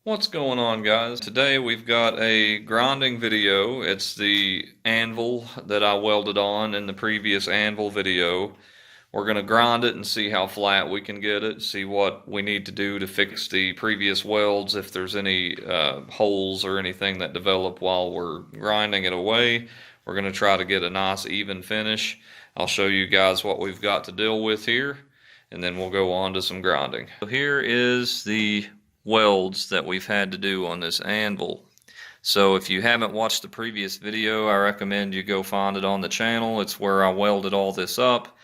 What's going on, guys? Today we've got a grinding video. It's the anvil that I welded on in the previous anvil video. We're going to grind it and see how flat we can get it, see what we need to do to fix the previous welds, if there's any holes or anything that develop while we're grinding it away. We're going to try to get a nice even finish. I'll show you guys what we've got to deal with here, and then we'll go on to some grinding. So here is the welds that we've had to do on this anvil. So if you haven't watched the previous video, I recommend you go find it on the channel. It's where I welded all this up.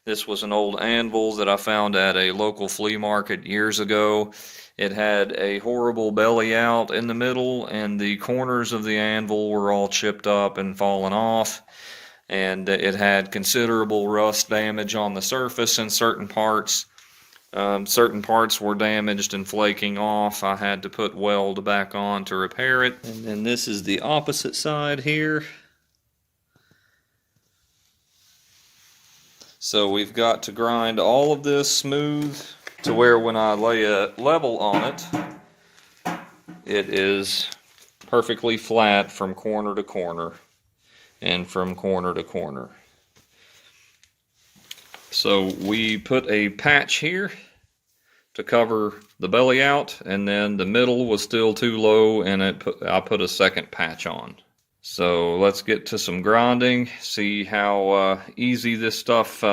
This was an old anvil that I found at a local flea market years ago. It had a horrible belly out in the middle, and the corners of the anvil were all chipped up and fallen off, and it had considerable rust damage on the surface in certain parts. Certain parts were damaged and flaking off. I had to put weld back on to repair it. And then this is the opposite side here. So we've got to grind all of this smooth to where when I lay a level on it, it is perfectly flat from corner to corner and from corner to corner. So we put a patch here to cover the belly out, and then the middle was still too low, and I put a second patch on. So let's get to some grinding, see how easy this stuff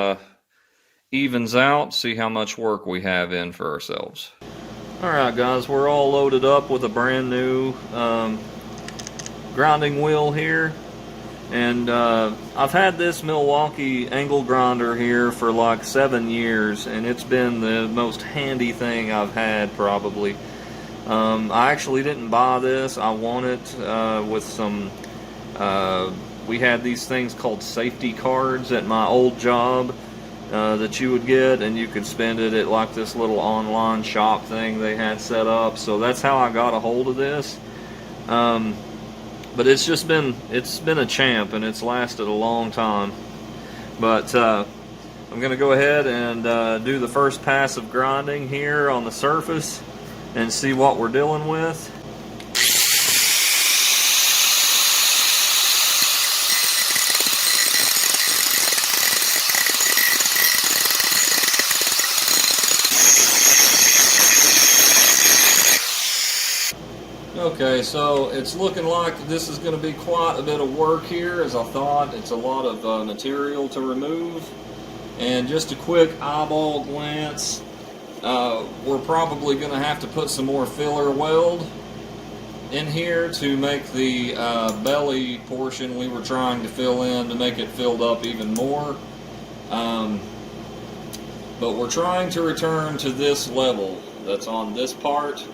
evens out, see how much work we have in for ourselves. Alright guys, we're all loaded up with a brand new grinding wheel here. And I've had this Milwaukee angle grinder here for like 7 years, and it's been the most handy thing I've had probably. I actually didn't buy this. I won it with some, we had these things called safety cards at my old job that you would get, and you could spend it at like this little online shop thing they had set up. So that's how I got a hold of this. But it's been a champ, and it's lasted a long time. But I'm going to go ahead and do the first pass of grinding here on the surface and see what we're dealing with. Okay, so it's looking like this is going to be quite a bit of work here, as I thought. It's a lot of material to remove. And just a quick eyeball glance, we're probably going to have to put some more filler weld in here to make the belly portion we were trying to fill in, to make it filled up even more. But we're trying to return to this level that's on this part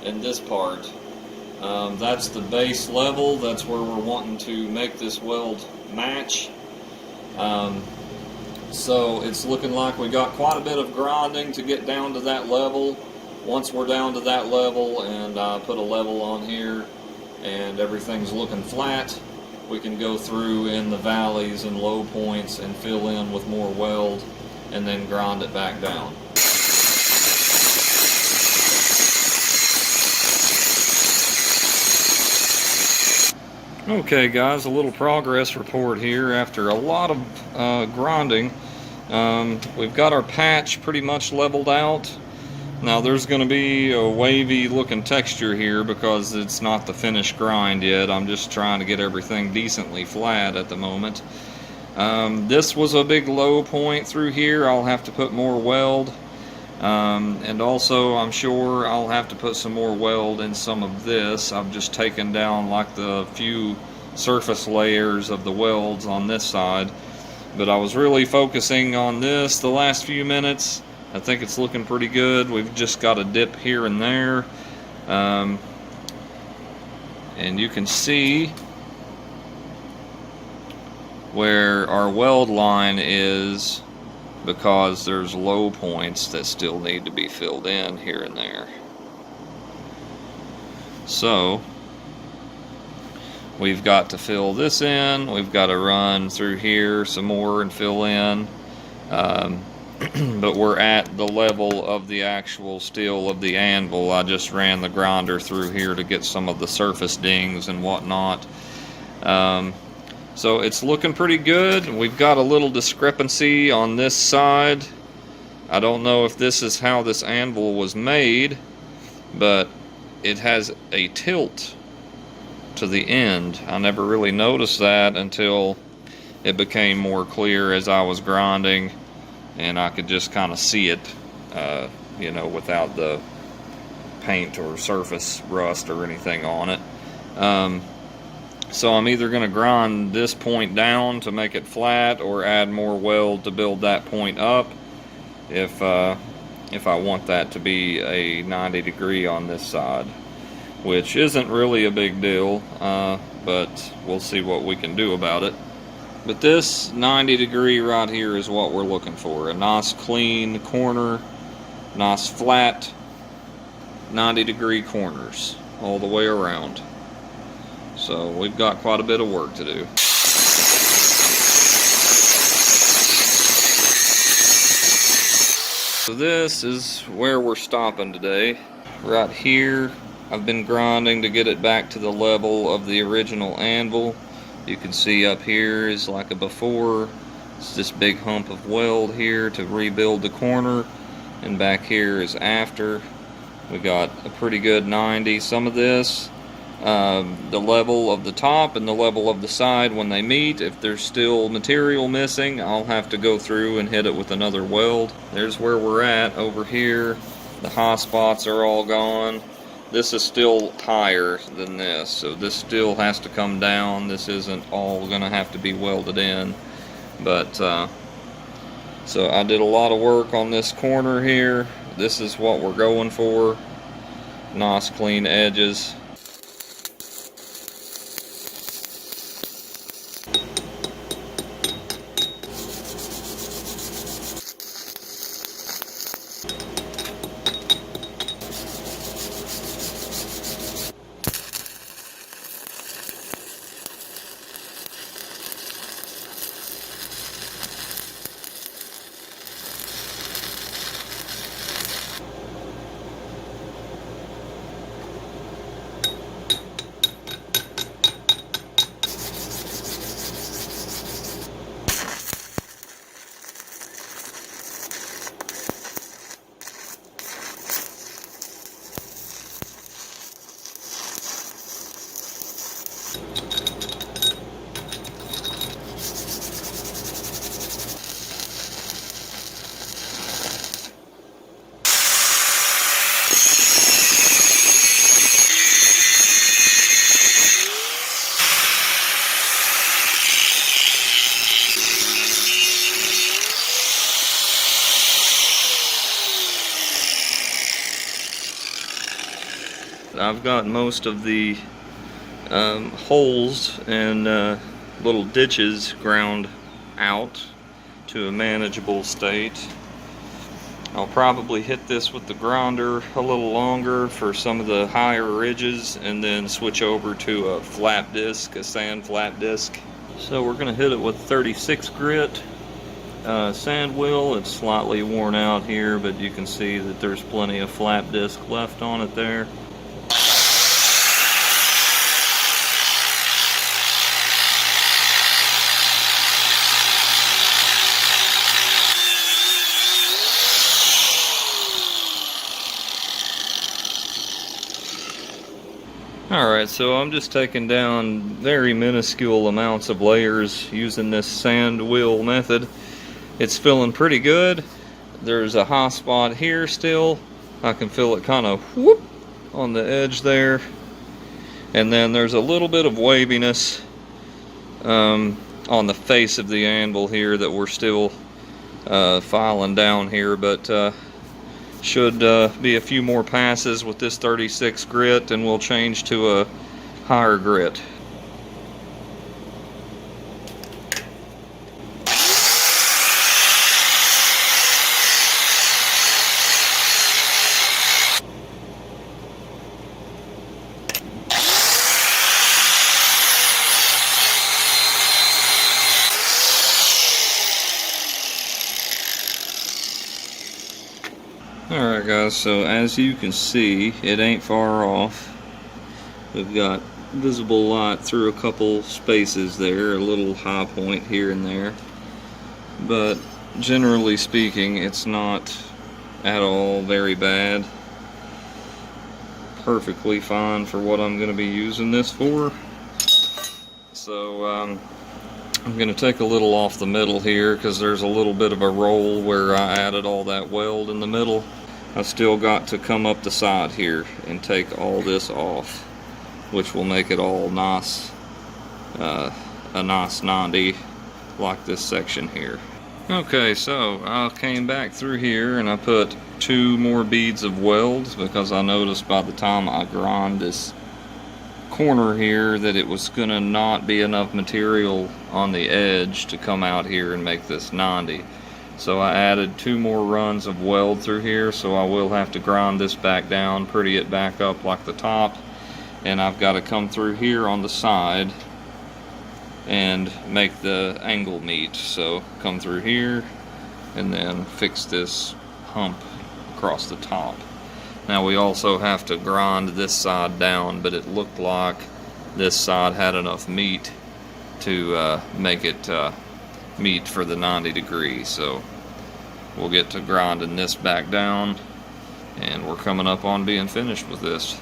and this part. That's the base level. That's where we're wanting to make this weld match. So it's looking like we got quite a bit of grinding to get down to that level. Once we're down to that level and put a level on here and everything's looking flat, we can go through in the valleys and low points and fill in with more weld and then grind it back down. Okay guys, a little progress report here after a lot of grinding. We've got our patch pretty much leveled out. Now there's going to be a wavy looking texture here because it's not the finished grind yet. I'm just trying to get everything decently flat at the moment. This was a big low point through here. I'll have to put more weld. And also I'm sure I'll have to put some more weld in some of this. I've just taken down like the few surface layers of the welds on this side, but I was really focusing on this the last few minutes. I think it's looking pretty good. We've just got a dip here and there, and you can see where our weld line is, because there's low points that still need to be filled in here and there. So we've got to fill this in. We've got to run through here some more and fill in. but we're at the level of the actual steel of the anvil. I just ran the grinder through here to get some of the surface dings and whatnot. So it's looking pretty good. We've got a little discrepancy on this side. I don't know if this is how this anvil was made, but it has a tilt to the end. I never really noticed that until it became more clear as I was grinding, and I could just kind of see it, you know, without the paint or surface rust or anything on it. So I'm either going to grind this point down to make it flat or add more weld to build that point up if I want that to be a 90 degree on this side, which isn't really a big deal, but we'll see what we can do about it. But this 90 degree right here is what we're looking for. A nice clean corner, nice flat 90 degree corners all the way around. So we've got quite a bit of work to do. So this is where we're stopping today. Right here, I've been grinding to get it back to the level of the original anvil. You can see up here is like a before. It's this big hump of weld here to rebuild the corner, and back here is after. We got a pretty good 90. Some of this, the level of the top and the level of the side when they meet, if there's still material missing, I'll have to go through and hit it with another weld. There's where we're at over here. The high spots are all gone. This is still higher than this, so this still has to come down. This isn't all gonna have to be welded in, but so I did a lot of work on this corner here. This is what we're going for. Nice clean edges. I've got most of the holes and little ditches ground out to a manageable state. I'll probably hit this with the grinder a little longer for some of the higher ridges and then switch over to a flat disc, a sand flat disc. So we're going to hit it with 36 grit sand wheel. It's slightly worn out here, but you can see that there's plenty of flat disc left on it there. Alright, so I'm just taking down very minuscule amounts of layers using this sand wheel method. It's feeling pretty good. There's a high spot here still. I can feel it kind of whoop on the edge there. And then there's a little bit of waviness on the face of the anvil here that we're still filing down here, but should be a few more passes with this 36 grit and we'll change to a higher grit. Alright guys, so as you can see, it ain't far off. We've got visible light through a couple spaces there, a little high point here and there. But generally speaking, it's not at all very bad. Perfectly fine for what I'm going to be using this for. So I'm going to take a little off the middle here because there's a little bit of a roll where I added all that weld in the middle. I've still got to come up the side here and take all this off, which will make it all nice, a nice 90 like this section here. Okay, so I came back through here and I put 2 more beads of welds because I noticed by the time I grind this corner here that it was gonna not be enough material on the edge to come out here and make this 90. So I added 2 more runs of weld through here, so I will have to grind this back down, pretty it back up like the top, and I've got to come through here on the side and make the angle meet. So come through here and then fix this hump across the top. Now we also have to grind this side down, but it looked like this side had enough meat to make it meet for the 90 degrees. So we'll get to grinding this back down and we're coming up on being finished with this.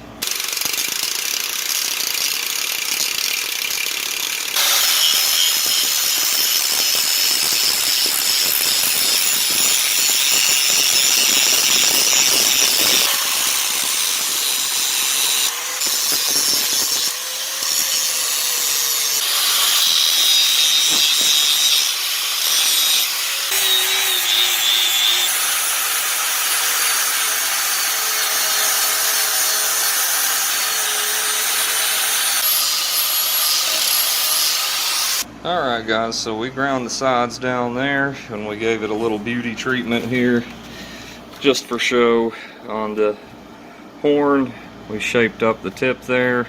Alright guys, so we ground the sides down there and we gave it a little beauty treatment here just for show on the horn. We shaped up the tip there.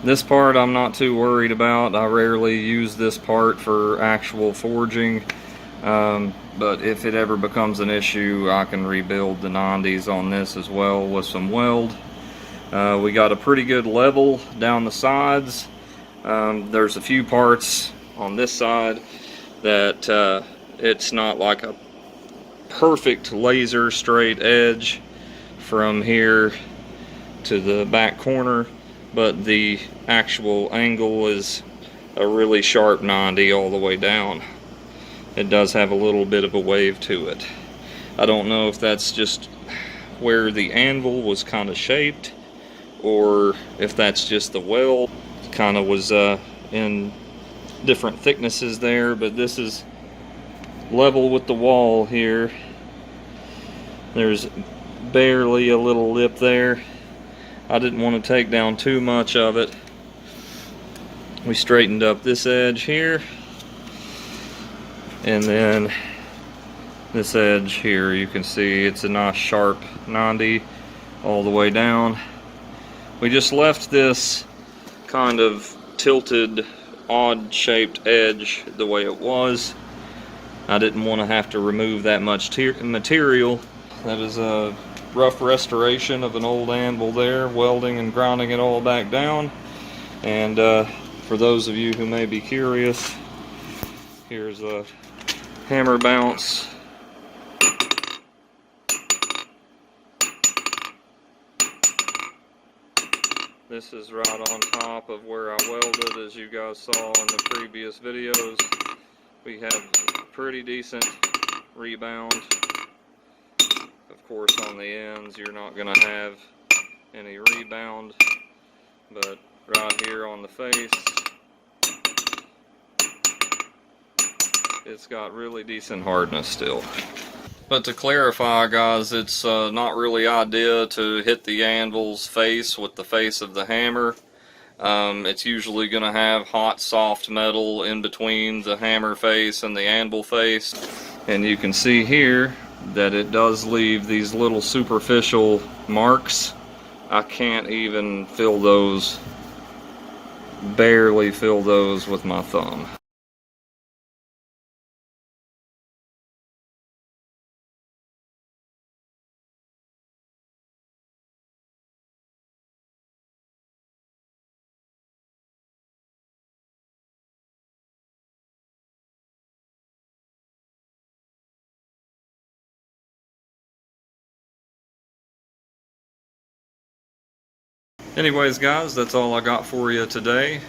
This part I'm not too worried about. I rarely use this part for actual forging, but if it ever becomes an issue I can rebuild the 90s on this as well with some weld. We got a pretty good level down the sides. There's a few parts on this side that it's not like a perfect laser straight edge from here to the back corner, but the actual angle is a really sharp 90 all the way down. It does have a little bit of a wave to it. I don't know if that's just where the anvil was kind of shaped or if that's just the weld kind of was in different thicknesses there, but this is level with the wall here. There's barely a little lip there. I didn't want to take down too much of it. We straightened up this edge here, and then this edge here, you can see it's a nice sharp 90 all the way down. We just left this kind of tilted, odd shaped edge the way it was. I didn't want to have to remove that much material. That is a rough restoration of an old anvil there, welding and grinding it all back down. And for those of you who may be curious, here's a hammer bounce. This is right on top of where I welded, as you guys saw in the previous videos. We have pretty decent rebound. Of course, on the ends you're not going to have any rebound, but right here on the face, it's got really decent hardness still. But to clarify, guys, it's not really ideal to hit the anvil's face with the face of the hammer. It's usually going to have hot, soft metal in between the hammer face and the anvil face. And you can see here that it does leave these little superficial marks. I can't even fill those, barely fill those with my thumb. Anyways, guys, that's all I got for you today.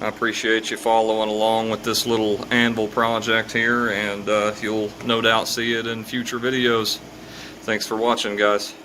I appreciate you following along with this little anvil project here, and you'll no doubt see it in future videos. Thanks for watching, guys.